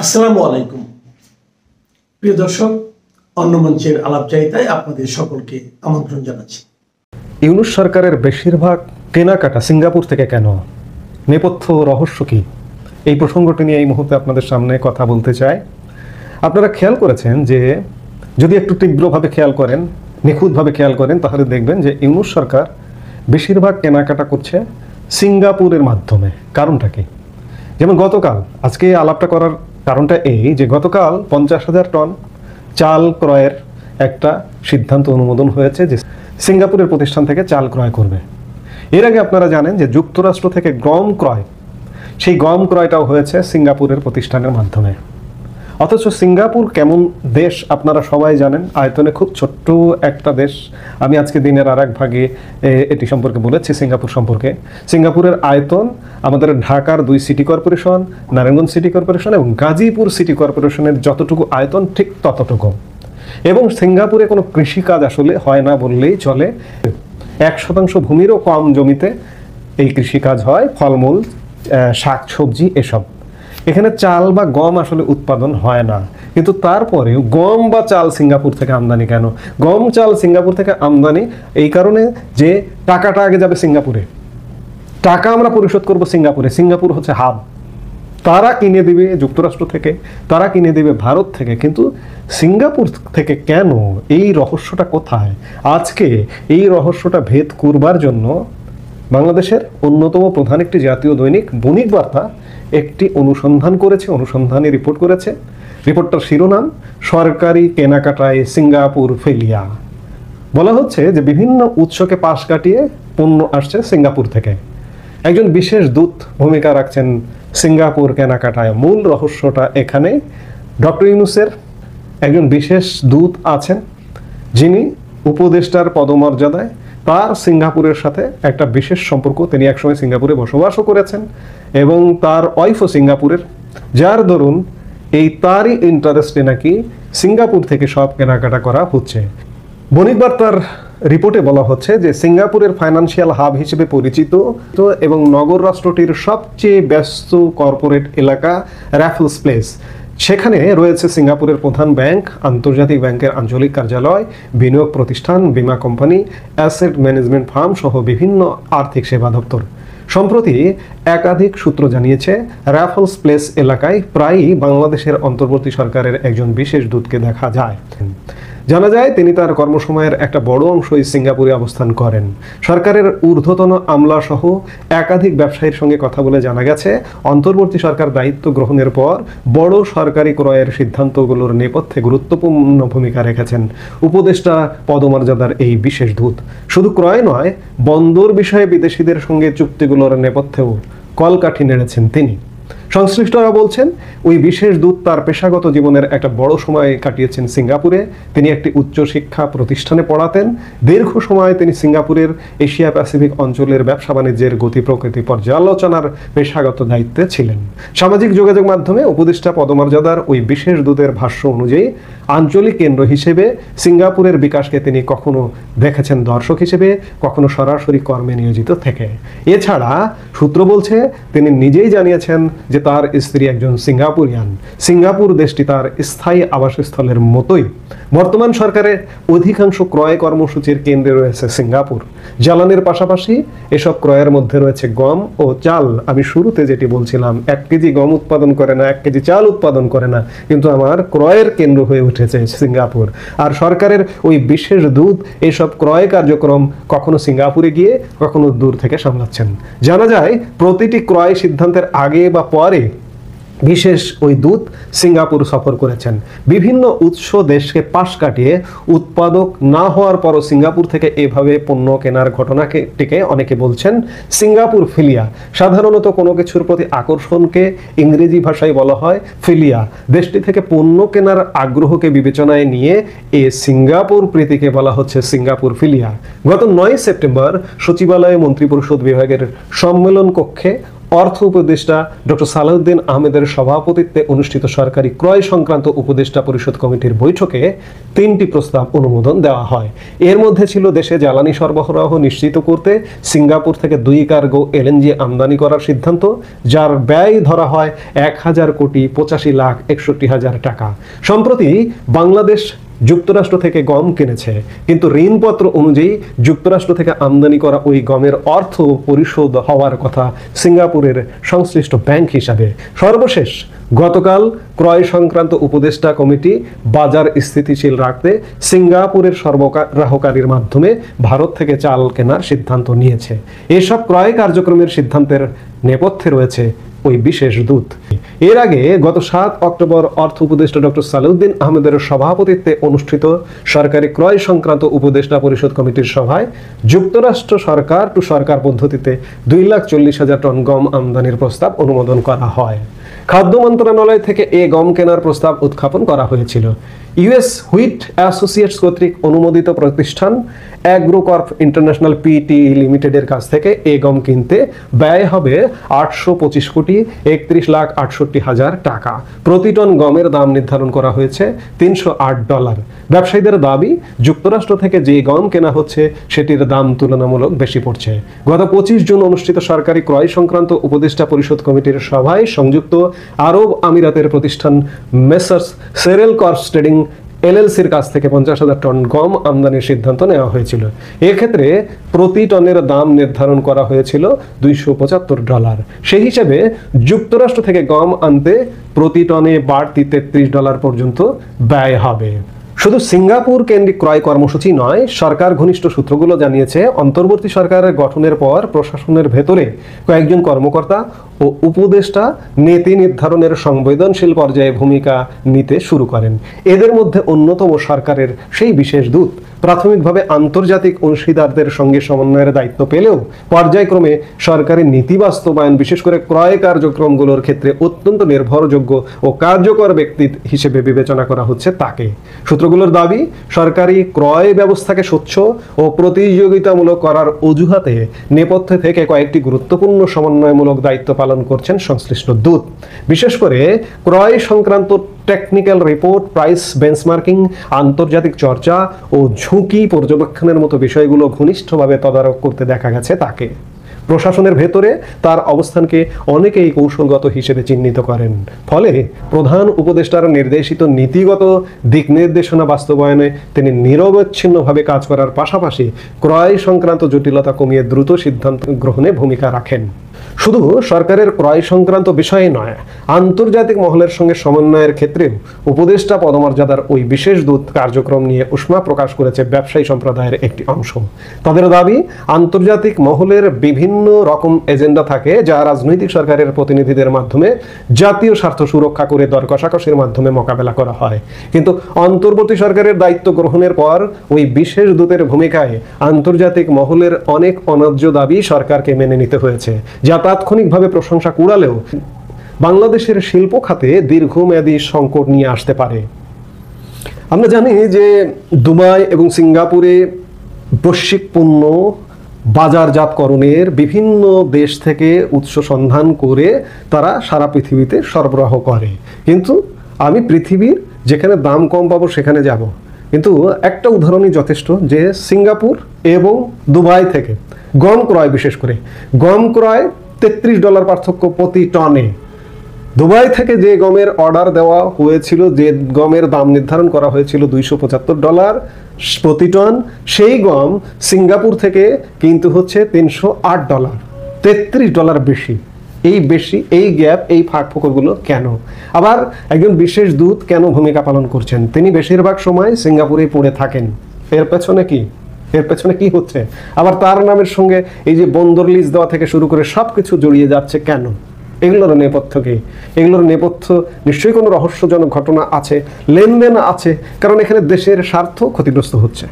আসসালামু আলাইকুম প্রিয় দর্শক, অন্য মঞ্চের আলাপচারিতায় আপনাদের সকলকে আমন্ত্রণ জানাচ্ছি। ইউনূস সরকারের বেশিরভাগ কেনাকাটা সিঙ্গাপুর থেকে কেন, নেপথ্য রহস্য কি, এই প্রসঙ্গটি নিয়ে এই মুহূর্তে আপনাদের সামনে কথা বলতে চাই। আপনারা খেয়াল করেছেন যে যদি একটু তীব্রভাবে খেয়াল করেন, নিখুঁতভাবে খেয়াল করেন, তাহলে দেখবেন যে ইউনূস সরকার বেশিরভাগ কেনাকাটা করছে সিঙ্গাপুরের মাধ্যমে। কারণটা কি? যেমন গতকাল, আজকে আলাপটা করার কারণটা এই যে গতকাল 50,000 টন চাল ক্রয়ের একটা সিদ্ধান্ত অনুমোদন হয়েছে যে সিঙ্গাপুরের প্রতিষ্ঠান থেকে চাল ক্রয় করবে। এর আগে আপনারা জানেন যে যুক্তরাষ্ট্র থেকে গম ক্রয়, সেই গম ক্রয়টাও হয়েছে সিঙ্গাপুরের প্রতিষ্ঠানের মাধ্যমে। অথচ সিঙ্গাপুর কেমন দেশ আপনারা সবাই জানেন, আয়তনে খুব ছোট্ট একটা দেশ। আমি আজকে দিনের আর এক ভাগে এটি সম্পর্কে বলেছি, সিঙ্গাপুর সম্পর্কে। সিঙ্গাপুরের আয়তন আমাদের ঢাকার 2 city corporation, Narayanganj city corporation এবং গাজীপুর সিটি কর্পোরেশনের যতটুকু আয়তন ঠিক ততটুকু। এবং সিঙ্গাপুরে কোনো কৃষিকাজ আসলে হয় না বললেই চলে। 1% ভূমিরও কম জমিতে এই কৃষিকাজ হয়, ফলমূল, শাক সবজি এসব। এখানে চাল বা গম আসলে উৎপাদন হয় না, কিন্তু তারপরেও গম বা চাল সিঙ্গাপুর থেকে আমদানি কেন? গম চাল সিঙ্গাপুর থেকে আমদানি এই কারণে যে টাকাটা আগে যাবে সিঙ্গাপুরে, টাকা আমরা পরিশোধ করব সিঙ্গাপুরে। সিঙ্গাপুর হচ্ছে হাব, তারা কিনে দিবে যুক্তরাষ্ট্র থেকে, তারা কিনে দিবে ভারত থেকে। কিন্তু সিঙ্গাপুর থেকে কেন? এই রহস্যটা কোথায়? আজকে এই রহস্যটা ভেদ করবার জন্য বাংলাদেশের অন্যতম প্রধান একটি জাতীয় দৈনিক বণিক বার্তা একটি অনুসন্ধান করেছে, অনুসন্ধানী রিপোর্ট করেছে। রিপোর্টটার শিরোনাম সরকারি কেনাকাটায় সিঙ্গাপুর ফেলিয়া। বলা হচ্ছে যে বিভিন্ন উৎসকে পাশ কাটিয়ে পণ্য আসছে সিঙ্গাপুর থেকে। একজন বিশেষ দূত ভূমিকা রাখছেন সিঙ্গাপুর কেনাকাটায়। মূল রহস্যটা এখানে। ডক্টর ইউনূসের একজন বিশেষ দূত আছেন যিনি উপদেষ্টার পদমর্যাদায়। তার সিঙ্গাপুরের সাথে একটা বিশেষ সম্পর্ক, তিনি একসময় সিঙ্গাপুরে বসবাসও করেছেন এবং তার ওয়াইফও সিঙ্গাপুরের, যার দরুন এই তারই ইন্টারেস্টে নাকি সিঙ্গাপুর থেকে সব কেনাকাটা করা হচ্ছে। বণিক বার্তার রিপোর্টে বলা হচ্ছে যে সিঙ্গাপুরের ফাইন্যান্সিয়াল হাব হিসেবে পরিচিত এবং নগর রাষ্ট্রটির সবচেয়ে ব্যস্ত কর্পোরেট এলাকা র্যাফলস প্লেস, সেখানে রয়েছে সিঙ্গাপুরের প্রধান ব্যাংক, আন্তর্জাতিক ব্যাংকের আঞ্চলিক কার্যালয়, বিনিয়োগ প্রতিষ্ঠান, বীমা কোম্পানি, অ্যাসেট ম্যানেজমেন্ট ফার্ম সহ বিভিন্ন আর্থিক সেবা দপ্তর। সম্প্রতি একাধিক সূত্র জানিয়েছে র্যাফলস প্লেস এলাকায় প্রায়ই বাংলাদেশের অন্তর্বর্তী সরকারের একজন বিশেষ দূতকে দেখা যায়। জানা যায় তিনি তার কর্মসময়ের একটা বড় অংশই সিঙ্গাপুরে অবস্থান করেন। সরকারের ঊর্ধ্বতন আমলা সহ একাধিক ব্যবসায়ীর সঙ্গে কথা বলে জানা গেছে অন্তর্বর্তী সরকার দায়িত্ব গ্রহণের পর বড় সরকারি ক্রয়ের সিদ্ধান্তগুলোর নেপথ্যে গুরুত্বপূর্ণ ভূমিকা রেখেছেন উপদেষ্টা পদমর্যাদার এই বিশেষ দূত। শুধু ক্রয় নয়, বন্দর বিষয়ে বিদেশিদের সঙ্গে চুক্তিগুলোর নেপথ্যেও কলকাঠি নেড়েছেন তিনি। সংশ্লিষ্টরা বলছেন ওই বিশেষ দূত তার পেশাগত জীবনের একটা বড় সময় কাটিয়েছেন সিঙ্গাপুরে। তিনি একটি উচ্চশিক্ষা প্রতিষ্ঠানে পড়াতেন। দীর্ঘ সময় তিনি সিঙ্গাপুরের এশিয়া প্যাসিফিক অঞ্চলের ব্যবসা বাণিজ্যের গতি প্রকৃতি পর্যালোচনার পেশাগত দায়িত্বে ছিলেন। সামাজিক যোগাযোগ মাধ্যমে উপদেষ্টা পদমর্যাদার ওই বিশেষ দূতের ভাষ্য অনুযায়ী আঞ্চলিক কেন্দ্র হিসেবে সিঙ্গাপুরের বিকাশকে তিনি কখনো দেখেছেন দর্শক হিসেবে, কখনো সরাসরি কর্মে নিয়োজিত থেকে। এছাড়া সূত্র বলছে তিনি নিজেই জানিয়েছেন যে তার স্ত্রী একজন সিঙ্গাপুরিয়ান। সিঙ্গাপুর দেশটি তার স্থায়ী আবাসস্থলের মতোই। বর্তমান সরকারের অধিকাংশ ক্রয় কর্মসূচির কেন্দ্রে রয়েছে সিঙ্গাপুর। জ্বালানির পাশাপাশি এসব ক্রয়ের মধ্যে রয়েছে গম ও চাল। আমি শুরুতে যেটি বলছিলাম, 1 কেজি গম উৎপাদন করে না, 1 কেজি চাল উৎপাদন করে না, কিন্তু আমার ক্রয়ের কেন্দ্র হয়ে উঠেছে সিঙ্গাপুর। আর সরকারের ওই বিশেষ দূত এসব ক্রয় কার্যক্রম কখনো সিঙ্গাপুরে গিয়ে কখনো দূর থেকে সামলাচ্ছেন। জানা যায় প্রতিটি ক্রয় সিদ্ধান্তের আগে বা পরে বিশেষ ওই দূত সিঙ্গাপুর সফর করেছেন। বিভিন্ন উৎস দেশকে পাশ কাটিয়ে উৎপাদক না হওয়ার পরও সিঙ্গাপুর থেকে এভাবে পণ্য কেনার ঘটনাটিকে অনেকে বলছেন সিঙ্গাপুর ফিলিয়া। সাধারণত কোনো কিছুর প্রতি আকর্ষণকে ইংরেজি ভাষায় বলা হয় ফিলিয়া। দেশটি থেকে পণ্য কেনার আগ্রহকে বিবেচনায় নিয়ে এ সিঙ্গাপুর প্রীতিকে বলা হচ্ছে সিঙ্গাপুর ফিলিয়া। গত 9 সেপ্টেম্বর সচিবালয়ে মন্ত্রিপরিষদ বিভাগের সম্মেলন কক্ষে অর্থ উপদেষ্টা ডক্টর সালাউদ্দিন আহমেদের সভাপতিত্বে অনুষ্ঠিত সরকারি ক্রয় সংক্রান্ত উপদেষ্টা পরিষদ কমিটির বৈঠকে 3টি প্রস্তাব অনুমোদন দেওয়া হয়। এর মধ্যে ছিল দেশে জ্বালানি সরবরাহ নিশ্চিত করতে সিঙ্গাপুর থেকে 2 কার্গো এলএনজি আমদানি করার সিদ্ধান্ত, যার ব্যয় ধরা হয় 1,85,61,61,000 টাকা। সম্প্রতি বাংলাদেশ যুক্তরাষ্ট্র থেকে গম কিনেছে, কিন্তু ঋণপত্র অনুযায়ী যুক্তরাষ্ট্র থেকে আমদানি করা ওই গমের অর্থ পরিশোধ হওয়ার কথা সিঙ্গাপুরের সংশ্লিষ্ট ব্যাংক হিসাবে। সর্বশেষ গতকাল ক্রয় সংক্রান্ত উপদেষ্টা কমিটি বাজার স্থিতিশীল রাখতে সিঙ্গাপুরের সরবরাহকারীর মাধ্যমে ভারত থেকে চাল কেনার সিদ্ধান্ত নিয়েছে। এসব ক্রয় কার্যক্রমের সিদ্ধান্তের নেপথ্যে রয়েছে ওই বিশেষ দূত। এর আগে গত 7 অক্টোবর অর্থ উপদেষ্টা ডক্টর সালাউদ্দিন আহমেদের সভাপতিত্বে অনুষ্ঠিত সরকারি ক্রয় সংক্রান্ত উপদেষ্টা পরিষদ কমিটির সভায় যুক্তরাষ্ট্র সরকার টু সরকার পদ্ধতিতে 2,40,000 টন গম আমদানির প্রস্তাব অনুমোদন করা হয়। খাদ্য মন্ত্রণালয় থেকে এ গম কেনার প্রস্তাব উত্থাপন করা হয়েছিল। ইউএস হুইট অ্যাসোসিয়েটস কর্তৃক অনুমোদিত প্রতিষ্ঠান অ্যাগ্রোকর্প ইন্টারন্যাশনাল পিটি লিমিটেডের কাছ থেকে এ গম কিনতে ব্যয় হবে 825,61,68,000 টাকা। প্রতি টন গমের দাম নির্ধারণ করা হয়েছে $308। ব্যবসায়ীদের দাবি, যুক্তরাষ্ট্র থেকে যে গম কেনা হচ্ছে সেটির দাম তুলনামূলক বেশি পড়ছে। গত 25 জুন অনুষ্ঠিত সরকারি ক্রয় সংক্রান্ত উপদেষ্টা পরিষদ কমিটির সভায় সংযুক্ত আরব আমিরাতের প্রতিষ্ঠান মেসার্স সেরেল কর্পস ট্রেডিং এলএলসির কাছ থেকে 50,000 টন গম আমদানির সিদ্ধান্ত নেওয়া হয়েছিল। এক্ষেত্রে প্রতি টনের দাম নির্ধারণ করা হয়েছিল $275। সেই হিসেবে যুক্তরাষ্ট্র থেকে গম আনতে প্রতি টনে বাড়তি $33 পর্যন্ত ব্যয় হবে। শুধু সিঙ্গাপুর কেন্দ্রিক ক্রয় কর্মসূচি নয়, সরকার ঘনিষ্ঠ সূত্রগুলো জানিয়েছে অন্তর্বর্তী সরকারের গঠনের পর প্রশাসনের ভেতরে কয়েকজন কর্মকর্তা ও উপদেষ্টা নীতি নির্ধারণের সংবেদনশীল পর্যায়ে ভূমিকা নিতে শুরু করেন। এদের মধ্যে অন্যতম সরকারের সেই বিশেষ দূত। প্রাথমিকভাবে আন্তর্জাতিক অংশীদারদের সঙ্গে সমন্বয়ের দায়িত্ব পেলেও পর্যায়ক্রমে সরকারি নীতি বাস্তবায়ন, বিশেষ করে ক্রয় কার্যক্রমগুলোর ক্ষেত্রে অত্যন্ত নির্ভরযোগ্য ও কার্যকর ব্যক্তি হিসেবে বিবেচনা করা হচ্ছে তাকে। সূত্রগুলোর দাবি, সরকারি ক্রয় ব্যবস্থাকে স্বচ্ছ ও প্রতিযোগিতামূলক করার অজুহাতে নেপথ্যে থেকে কয়েকটি গুরুত্বপূর্ণ সমন্বয়মূলক দায়িত্ব পালন করছেন সংশ্লিষ্ট দূত। বিশেষ করে ক্রয় সংক্রান্ত টেকনিক্যাল রিপোর্ট, প্রাইস বেঞ্চমার্কিং, আন্তর্জাতিক চর্চা ও ঝুঁকি পর্যবেক্ষণের মতো বিষয়গুলো ঘনিষ্ঠভাবে তদারক করতে দেখা গেছে তাকে। প্রশাসনের ভেতরে তার অবস্থানকে অনেকেই কৌশলগত হিসেবে চিহ্নিত করেন। ফলে প্রধান উপদেষ্টার নির্দেশিত নীতিগত দিক নির্দেশনা বাস্তবায়নে তিনি নিরবচ্ছিন্নভাবে কাজ করার পাশাপাশি ক্রয় সংক্রান্ত জটিলতা কমিয়ে দ্রুত সিদ্ধান্ত গ্রহণে ভূমিকা রাখেন। শুধু সরকারের ক্রয় সংক্রান্ত বিষয়ে নয়, আন্তর্জাতিক মহলের সঙ্গে সমন্বয়ের ক্ষেত্রেও উপদেষ্টা পদমর্যাদার ওই বিশেষ দূত কার্যক্রম নিয়ে উষ্মা প্রকাশ করেছে ব্যবসায়ী সম্প্রদায়ের একটি অংশ। তাদের দাবি, আন্তর্জাতিক মহলের বিভিন্ন রকম এজেন্ডা থাকে যা রাজনৈতিক সরকারের প্রতিনিধিদের মাধ্যমে জাতীয় স্বার্থ সুরক্ষা করে দর কষাকষির মাধ্যমে মোকাবেলা করা হয়। কিন্তু অন্তর্বর্তী সরকারের দায়িত্ব গ্রহণের পর ওই বিশেষ দূতের ভূমিকায় আন্তর্জাতিক মহলের অনেক অন্যায্য দাবি সরকারকে মেনে নিতে হয়েছে, যা তাৎক্ষণিকভাবে প্রশংসা কুড়ালেও বাংলাদেশের শিল্প খাতে দীর্ঘমেয়াদী সংকট নিয়ে আসতে পারে। আমরা জানি যে দুবাই এবং সিঙ্গাপুরে বৈশ্বিক পণ্য বাজারজাতকরণের বিভিন্ন দেশ থেকে উৎস সন্ধান করে তারা সারা পৃথিবীতে সরবরাহ করে। কিন্তু আমি পৃথিবীর যেখানে দাম কম পাবো সেখানে যাব। কিন্তু একটা উদাহরণই যথেষ্ট, যে সিঙ্গাপুর এবং দুবাই থেকে গম ক্রয়, বিশেষ করে গম ক্রয় $33 পার্থক্য প্রতি টনে। দুবাই থেকে যে গমের অর্ডার দেওয়া হয়েছিল, যে গমের দাম নির্ধারণ করা হয়েছিল $275 প্রতি টন, সেই গম সিঙ্গাপুর থেকে কিন্তু হচ্ছে $308, $33 বেশি। এই গ্যাপ, এই ফাঁক ফোকরগুলো কেন? আবার একজন বিশেষ দূত কেন ভূমিকা পালন করছেন? তিনি বেশিরভাগ সময় সিঙ্গাপুরেই পড়ে থাকেন। এর পেছনে কি হচ্ছে? আবার তার নামের সঙ্গে এই যে বন্দর লিজ দেওয়া থেকে শুরু করে সবকিছু জড়িয়ে যাচ্ছে কেন? এগুলোর নেপথ্য কি? এগুলোর নেপথ্য নিশ্চয়ই কোনো রহস্যজনক ঘটনা আছে, লেনদেন আছে, কারণ এখানে দেশের স্বার্থ ক্ষতিগ্রস্ত হচ্ছে।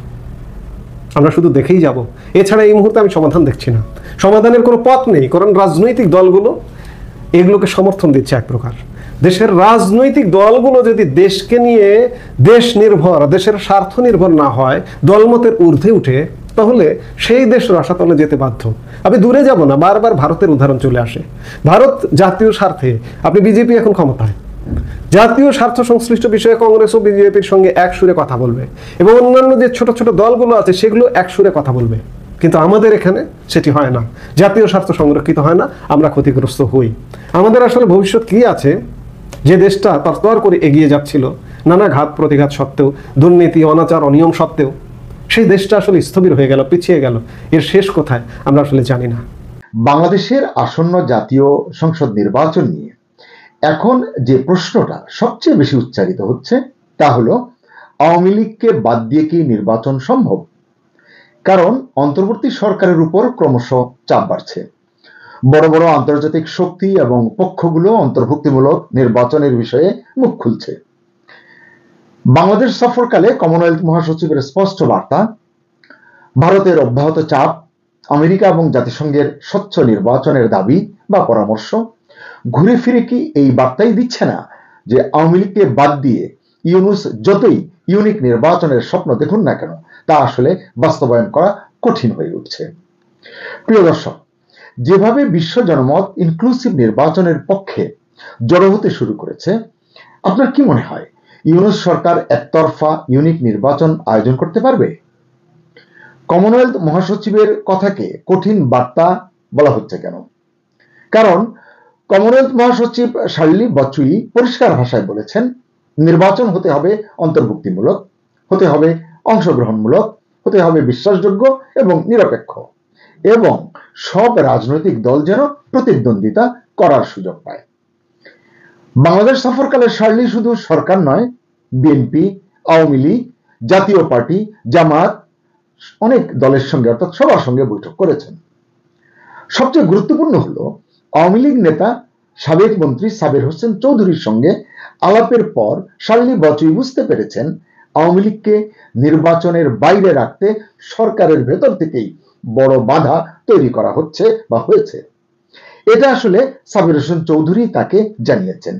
আমরা শুধু দেখেই যাব, এছাড়া এই মুহূর্তে আমি সমাধান দেখছি না। সমাধানের কোনো পথ নেই, কারণ রাজনৈতিক দলগুলো এগুলোকে সমর্থন দিচ্ছে এক প্রকার। দেশের রাজনৈতিক দলগুলো যদি দেশকে নিয়ে দেশ নির্ভর, দেশের স্বার্থ নির্ভর না হয়, দলমতের ঊর্ধ্বে উঠে, তাহলে সেই দেশ রসাতলে যেতে বাধ্য। আমি দূরে যাব না, বারবার ভারতের উদাহরণ চলে আসে। ভারত জাতীয় স্বার্থে, আপনি বিজেপি এখন ক্ষমতায়, জাতীয় স্বার্থ সংশ্লিষ্ট বিষয়ে কংগ্রেস ও বিজেপির সঙ্গে এক সুরে কথা বলবে, এবং অন্যান্য যে ছোট ছোট দলগুলো আছে সেগুলো এক সুরে কথা বলবে। কিন্তু আমাদের এখানে সেটি হয় না, জাতীয় স্বার্থ সংরক্ষিত হয় না, আমরা ক্ষতিগ্রস্ত হই। আমাদের আসলে ভবিষ্যৎ কি আছে? যে দেশটা তরতর করে এগিয়ে যাচ্ছিল নানা ঘাত প্রতিঘাত সত্ত্বেও, দুর্নীতি, অনাচার, অনিয়ম সত্ত্বেও, সেই দেশটা আসলে স্থবির হয়ে গেল, পিছিয়ে গেল। এর শেষ কোথায় আমরা আসলে জানি না। বাংলাদেশের আসন্ন জাতীয় সংসদ নির্বাচন নিয়ে এখন যে প্রশ্নটা সবচেয়ে বেশি উচ্চারিত হচ্ছে তা হলো, আওয়ামী লীগকে বাদ দিয়ে কি নির্বাচন সম্ভব? কারণ অন্তর্বর্তী সরকারের উপর ক্রমশ চাপ বাড়ছে। বড় বড় আন্তর্জাতিক শক্তি এবং পক্ষগুলো অন্তর্ভুক্তিমূলক নির্বাচনের বিষয়ে মুখ খুলছে। বাংলাদেশ সফরকালে কমনওয়েলথ মহাসচিবের স্পষ্ট বার্তা, ভারতের অব্যাহত চাপ, আমেরিকা এবং জাতিসংঘের স্বচ্ছ নির্বাচনের দাবি বা পরামর্শ ঘুরে ফিরে কি এই বার্তাই দিচ্ছে না যে আওয়ামী লীগকে বাদ দিয়ে ইউনূস যতই ইউনিক নির্বাচনের স্বপ্ন দেখুন না কেন, তা আসলে বাস্তবায়ন করা কঠিন হয়ে উঠছে? প্রিয় দর্শক, যেভাবে বিশ্ব জনমত ইনক্লুসিভ নির্বাচনের পক্ষে জড়ো হতে শুরু করেছে, আপনার কি মনে হয় ইউনূস সরকার একতরফা ইউনিক নির্বাচন আয়োজন করতে পারবে? কমনওয়েলথ মহাসচিবের কথাকে কঠিন বার্তা বলা হচ্ছে কেন? কারণ কমনওয়েলথ মহাসচিব শার্লি বচুই পরিষ্কার ভাষায় বলেছেন, নির্বাচন হতে হবে অন্তর্ভুক্তিমূলক, হতে হবে অংশগ্রহণমূলক, হতে হবে বিশ্বাসযোগ্য এবং নিরপেক্ষ, এবং সব রাজনৈতিক দল যেন প্রতিদ্বন্দ্বিতা করার সুযোগ পায়। বাংলাদেশ সফরকালে শার্লি শুধু সরকার নয়, বিএনপি, আওয়ামী লীগ, জাতীয় পার্টি, জামাত, অনেক দলের সঙ্গে অর্থাৎ সবার সঙ্গে বৈঠক করেছেন। সবচেয়ে গুরুত্বপূর্ণ হলো, আওয়ামী লীগ নেতা সাবেক মন্ত্রী সাবের হোসেন চৌধুরীর সঙ্গে আলাপের পর শার্লি বচুই বুঝতে পেরেছেন আওয়ামী লীগকে নির্বাচনের বাইরে রাখতে সরকারের ভেতর থেকেই বড় বাধা তৈরি করা হচ্ছে বা হয়েছে। এটা আসলে সাবের হোসেন চৌধুরী তাকে জানিয়েছেন।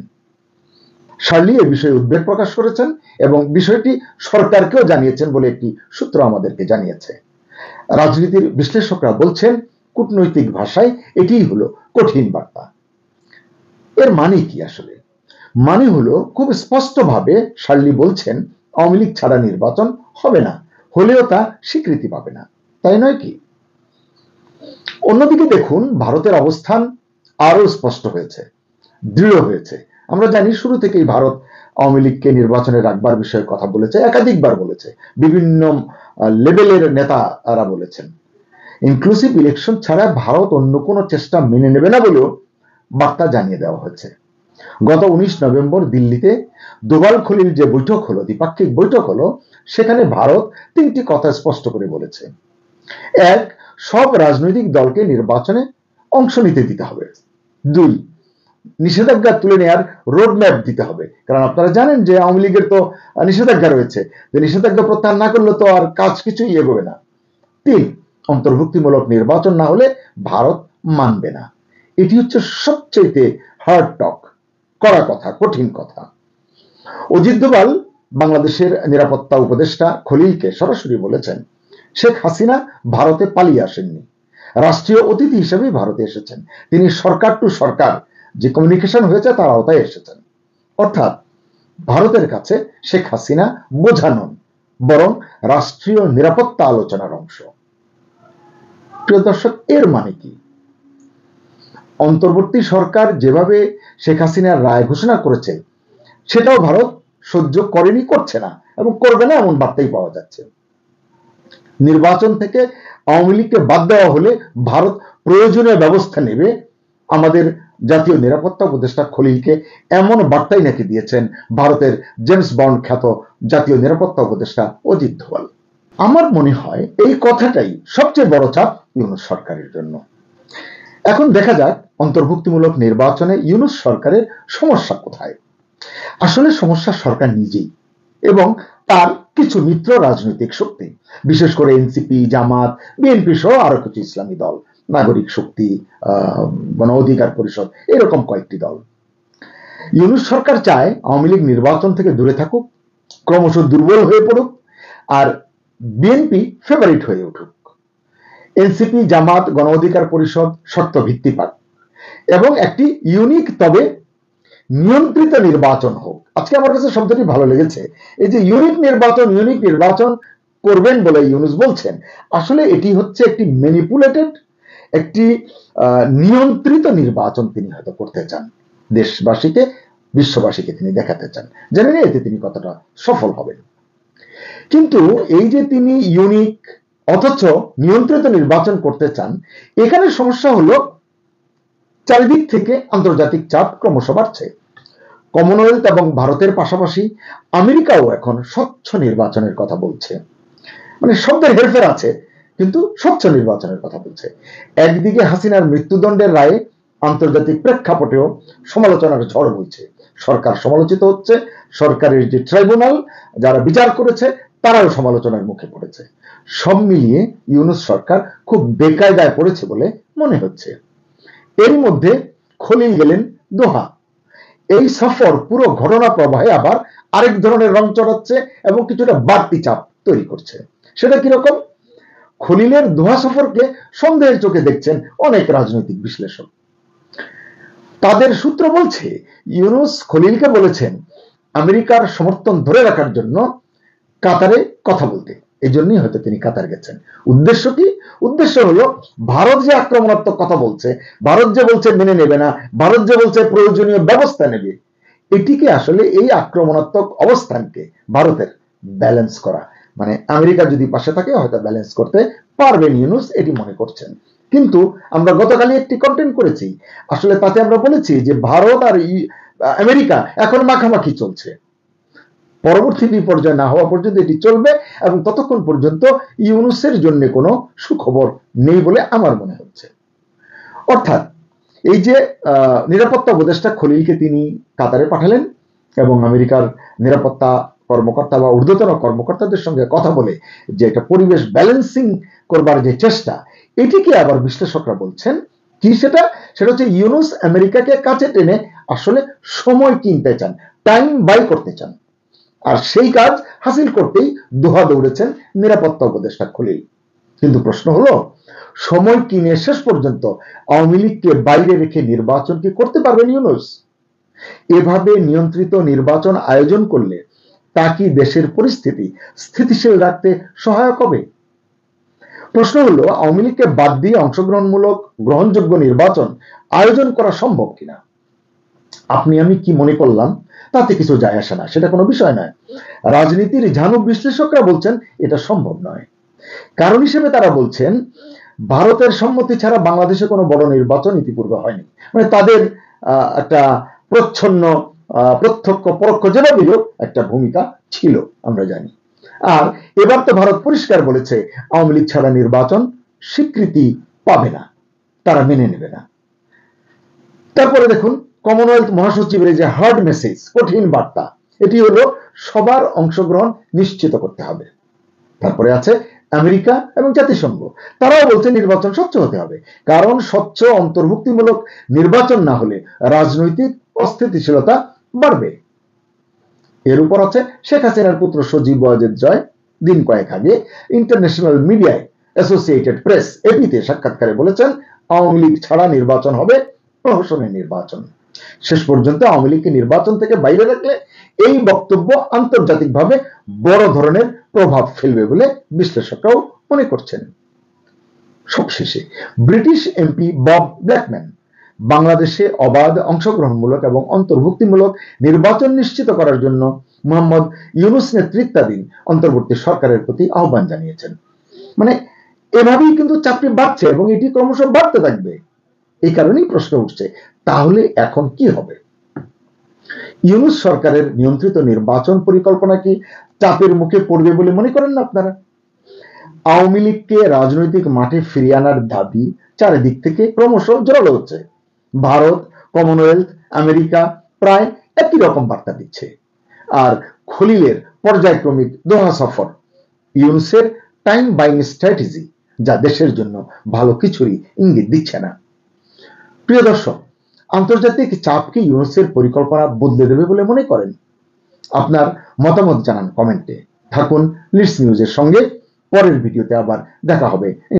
শার্লি এ বিষয়ে উদ্বেগ প্রকাশ করেছেন এবং বিষয়টি সরকারকেও জানিয়েছেন বলে একটি সূত্র আমাদেরকে জানিয়েছে। রাজনীতির বিশ্লেষকরা বলছেন, কূটনৈতিক ভাষায় এটিই হলো কঠিন বার্তা। এর মানে কি আসলে? মানে হলো, খুব স্পষ্টভাবে শার্লি বলছেন আওয়ামী লীগ ছাড়া নির্বাচন হবে না, হলেও তা স্বীকৃতি পাবে না, তাই নয় কি? অন্যদিকে দেখুন, ভারতের অবস্থান আরো স্পষ্ট হয়েছে, দৃঢ় হয়েছে। আমরা জানি শুরু থেকেই ভারত আওয়ামী লীগকে নির্বাচনে রাখবার বিষয়ে কথা বলেছে, একাধিকবার বলেছে, বিভিন্ন লেভেলের নেতারা বলেছেন। ইনক্লুসিভ ইলেকশন ছাড়া ভারত অন্য কোনো চেষ্টা মেনে নেবে না বলেও বার্তা জানিয়ে দেওয়া হয়েছে। গত 19 নভেম্বর দিল্লিতে দোভাল খলিল যে বৈঠক হলো, দ্বিপাক্ষিক বৈঠক হলো, সেখানে ভারত 3টি কথা স্পষ্ট করে বলেছে। এক, সব রাজনৈতিক দলকে নির্বাচনে অংশ নিতে দিতে হবে। 2, নিষেধাজ্ঞা তুলে নেওয়ার রোডম্যাপ দিতে হবে, কারণ আপনারা জানেন যে আওয়ামী লীগের তো নিষেধাজ্ঞা রয়েছে, যে নিষেধাজ্ঞা প্রত্যাহার না করলে তো আর কাজ কিছুই এগোবে না। 3, অন্তর্ভুক্তিমূলক নির্বাচন না হলে ভারত মানবে না। এটি হচ্ছে সবচেয়ে হার্ড টক, কড়া কথা, কঠিন কথা। অজিত দোভাল বাংলাদেশের নিরাপত্তা উপদেষ্টা খলিলকে সরাসরি বলেছেন, শেখ হাসিনা ভারতে পালিয়ে আসেননি, রাষ্ট্রীয় অতিথি হিসেবে ভারতে এসেছেন। তিনি সরকার টু সরকার যে কমিউনিকেশন হয়েছে তার আওতায় এসেছেন। অর্থাৎ ভারতের কাছে শেখ হাসিনা বোঝা নন, বরং রাষ্ট্রীয় নিরাপত্তা আলোচনার অংশ। প্রিয় দর্শক, এর মানে কি? অন্তর্বর্তী সরকার যেভাবে শেখ হাসিনার রায় ঘোষণা করেছে, সেটাও ভারত সহ্য করেনি, করছে না এবং করবে না, এমন বার্তাই পাওয়া যাচ্ছে। নির্বাচন থেকে আওয়ামী লীগকে বাদ দেওয়া হলে ভারত প্রয়োজনীয় ব্যবস্থা নেবে, আমাদের জাতীয় নিরাপত্তা উপদেষ্টা খলিলকে এমন বার্তাই নাকি দিয়েছেন ভারতের জেমস বন্ড খ্যাত জাতীয় নিরাপত্তা উপদেষ্টা অজিত দোভাল। আমার মনে হয় এই কথাটাই সবচেয়ে বড় চাপ ইউনূস সরকারের জন্য। এখন দেখা যাক অন্তর্ভুক্তিমূলক নির্বাচনে ইউনূস সরকারের সমস্যা কোথায়। আসলে সমস্যা সরকার নিজেই এবং তার কিছু মিত্র রাজনৈতিক শক্তি, বিশেষ করে এনসিপি, জামাত, বিএনপি সহ আরো কিছু ইসলামী দল, নাগরিক শক্তি, গণ অধিকার পরিষদ, এরকম কয়েকটি দল। ইউনূস সরকার চায় আওয়ামী লীগ নির্বাচন থেকে দূরে থাকুক, ক্রমশ দুর্বল হয়ে পড়ুক, আর বিএনপি ফেভারিট হয়ে উঠুক। এনসিপি, জামাত, গণ অধিকার পরিষদ শর্ত ভিত্তিক এবং একটি ইউনিক তবে নিয়ন্ত্রিত নির্বাচন হোক। আজকে আমার কাছে শব্দটি ভালো লেগেছে, এই যে ইউনিক নির্বাচন করবেন বলে ইউনূস বলছেন, আসলে এটি হচ্ছে একটি ম্যানিপুলেটেড, একটি নিয়ন্ত্রিত নির্বাচন তিনি হয়তো করতে চান, দেশবাসীকে, বিশ্ববাসীকে তিনি দেখাতে চান। জানি না এতে তিনি কতটা সফল হবেন। কিন্তু এই যে তিনি ইউনিক অথচ নিয়ন্ত্রিত নির্বাচন করতে চান, এখানে সমস্যা হলো চারিদিক থেকে আন্তর্জাতিক চাপ ক্রমশ বাড়ছে। কমনওয়েলথ এবং ভারতের পাশাপাশি আমেরিকাও এখন স্বচ্ছ নির্বাচনের কথা বলছে। মানে শব্দের হেরফের আছে, কিন্তু স্বচ্ছ নির্বাচনের কথা বলছে। একদিকে হাসিনার মৃত্যুদণ্ডের রায়ে আন্তর্জাতিক প্রেক্ষাপটেও সমালোচনার ঝড় বইছে। সরকার সমালোচিত হচ্ছে, সরকারের যে ট্রাইব্যুনাল যারা বিচার করেছে তারাও সমালোচনার মুখে পড়েছে। সব মিলিয়ে ইউনূস সরকার খুব বেকায়দায় পড়েছে বলে মনে হচ্ছে। এর মধ্যে খলিল গেলেন দোহা। এই সফর পুরো ঘটনা প্রবাহে আবার আরেক ধরনের রং চড়াচ্ছে এবং কিছুটা বাড়তি চাপ তৈরি করছে। সেটা কিরকম? খলিলের দোহা সফরকে সন্দেহের চোখে দেখছেন অনেক রাজনৈতিক বিশ্লেষক। তাদের সূত্র বলছে, ইউনূস খলিলকে বলেছেন আমেরিকার সমর্থন ধরে রাখার জন্য কাতারে কথা বলতে। এই জন্যই হয়তো তিনি কাতার গেছেন। উদ্দেশ্য কি? উদ্দেশ্য হলো ভারত যে আক্রমণাত্মক কথা বলছে, ভারত যে বলছে মেনে নেবে না, ভারত যে বলছে প্রয়োজনীয় ব্যবস্থা নেবে, এটিকে আসলে এই আক্রমণাত্মক অবস্থানকে ভারতের ব্যালেন্স করা। মানে আমেরিকা যদি পাশে থাকে হয়তো ব্যালেন্স করতে পারবেন ইউনূস, এটি মনে করছেন। কিন্তু আমরা গতকালই একটি কন্টেন্ট করেছি, আসলে তাতে আমরা বলেছি যে ভারত আর আমেরিকা এখন মাখামাখি চলছে। পরবর্তী বিপর্যয় না হওয়া পর্যন্ত এটি চলবে এবং ততক্ষণ পর্যন্ত ইউনূসের জন্য কোনো সুখবর নেই বলে আমার মনে হচ্ছে। অর্থাৎ এই যে নিরাপত্তা উপদেষ্টা খলিলকে তিনি কাতারে পাঠালেন এবং আমেরিকার নিরাপত্তা কর্মকর্তা বা ঊর্ধ্বতন কর্মকর্তাদের সঙ্গে কথা বলে যে একটা পরিবেশ ব্যালেন্সিং করবার যে চেষ্টা, এটিকে আবার বিশ্লেষকরা বলছেন কি, সেটা হচ্ছে ইউনূস আমেরিকাকে কাছে টেনে আসলে সময় কিনতে চান, টাইম বাই করতে চান। আর সেই কাজ হাসিল করতেই দোহা দৌড়েছেন নিরাপত্তা উপদেষ্টা খলিল। কিন্তু প্রশ্ন হলো, সময় কিনে শেষ পর্যন্ত আওয়ামী লীগকে বাইরে রেখে নির্বাচন কি করতে পারবেন ইউনূস? এভাবে নিয়ন্ত্রিত নির্বাচন আয়োজন করলে তা কি দেশের পরিস্থিতি স্থিতিশীল রাখতে সহায়ক হবে? প্রশ্ন হলো, আওয়ামী লীগকে বাদ দিয়ে অংশগ্রহণমূলক গ্রহণযোগ্য নির্বাচন আয়োজন করা সম্ভব কিনা। আপনি আমি কি মনে করলাম তাতে কিছু যায় আসে না, সেটা কোনো বিষয় নয়। রাজনীতির ঝানু বিশ্লেষকরা বলছেন এটা সম্ভব নয়। কারণ হিসেবে তারা বলছেন, ভারতের সম্মতি ছাড়া বাংলাদেশে কোনো বড় নির্বাচন ইতিপূর্বে হয়নি। মানে তাদের একটা প্রচ্ছন্ন প্রত্যক্ষ পরোক্ষ যেভাবেই হোক একটা ভূমিকা ছিল, আমরা জানি। আর এবার তো ভারত পরিষ্কার বলেছে আওয়ামী লীগ ছাড়া নির্বাচন স্বীকৃতি পাবে না, তারা মেনে নেবে না। তারপরে দেখুন, কমনওয়েলথ মহাসচিবের যে হার্ড মেসেজ, কঠিন বার্তা, এটি হলো সবার অংশগ্রহণ নিশ্চিত করতে হবে। তারপরে আছে আমেরিকা এবং জাতিসংঘ, তারাও বলছে নির্বাচন স্বচ্ছ হতে হবে, কারণ স্বচ্ছ অন্তর্ভুক্তিমূলক নির্বাচন না হলে রাজনৈতিক অস্থিতিশীলতা বাড়বে। এর উপর আছে শেখ হাসিনার পুত্র সজীব ওয়াজেদ জয় দিন কয়েক আগে ইন্টারন্যাশনাল মিডিয়ায় অ্যাসোসিয়েটেড প্রেস এপিতে সাক্ষাৎকারে বলেছেন আওয়ামী লীগ ছাড়া নির্বাচন হবে প্রহসনের নির্বাচন। শেষ পর্যন্ত আওয়ামী লীগকে নির্বাচন থেকে বাইরে রাখলে এই বক্তব্য আন্তর্জাতিকভাবে বড় ধরনের প্রভাব ফেলবে বলে বিশ্লেষকরাও মনে করছেন। সবশেষে ব্রিটিশ এমপি বব ব্ল্যাকম্যান বাংলাদেশে অবাধ, অংশগ্রহণমূলক এবং অন্তর্ভুক্তিমূলক নির্বাচন নিশ্চিত করার জন্য মোহাম্মদ ইউনূস নেতৃত্বাধীন অন্তর্বর্তী সরকারের প্রতি আহ্বান জানিয়েছেন। মানে এভাবেই কিন্তু চাকরি বাড়ছে এবং এটি ক্রমশ বাড়তে থাকবে। এই কারণেই প্রশ্ন উঠছে, তাহলে এখন কি হবে? ইউনূস সরকারের নিয়ন্ত্রিত নির্বাচন পরিকল্পনা কি চাপের মুখে পড়বে বলে মনে করেন না আপনারা? আওয়ামী লীগকে রাজনৈতিক মাঠে ফিরিয়ে আনার দাবি চারিদিক থেকে ক্রমশ জোরালো হচ্ছে। ভারত, কমনওয়েলথ, আমেরিকা প্রায় একই রকম বার্তা দিচ্ছে। আর খলিলের পর্যায়ক্রমিক দোহা সফর ইউনূসের টাইম বাইং স্ট্র্যাটেজি, যা দেশের জন্য ভালো কিছুরই ইঙ্গিত দিচ্ছে না। প্রিয় দর্শক, আন্তর্জাতিক চাপ কি ইউনূসের পরিকল্পনা বদলে দেবে বলে মনে করেন? আপনার মতামত জানান কমেন্টে। থাকুন লিডস নিউজের সঙ্গে। পরের ভিডিওতে আবার দেখা হবে।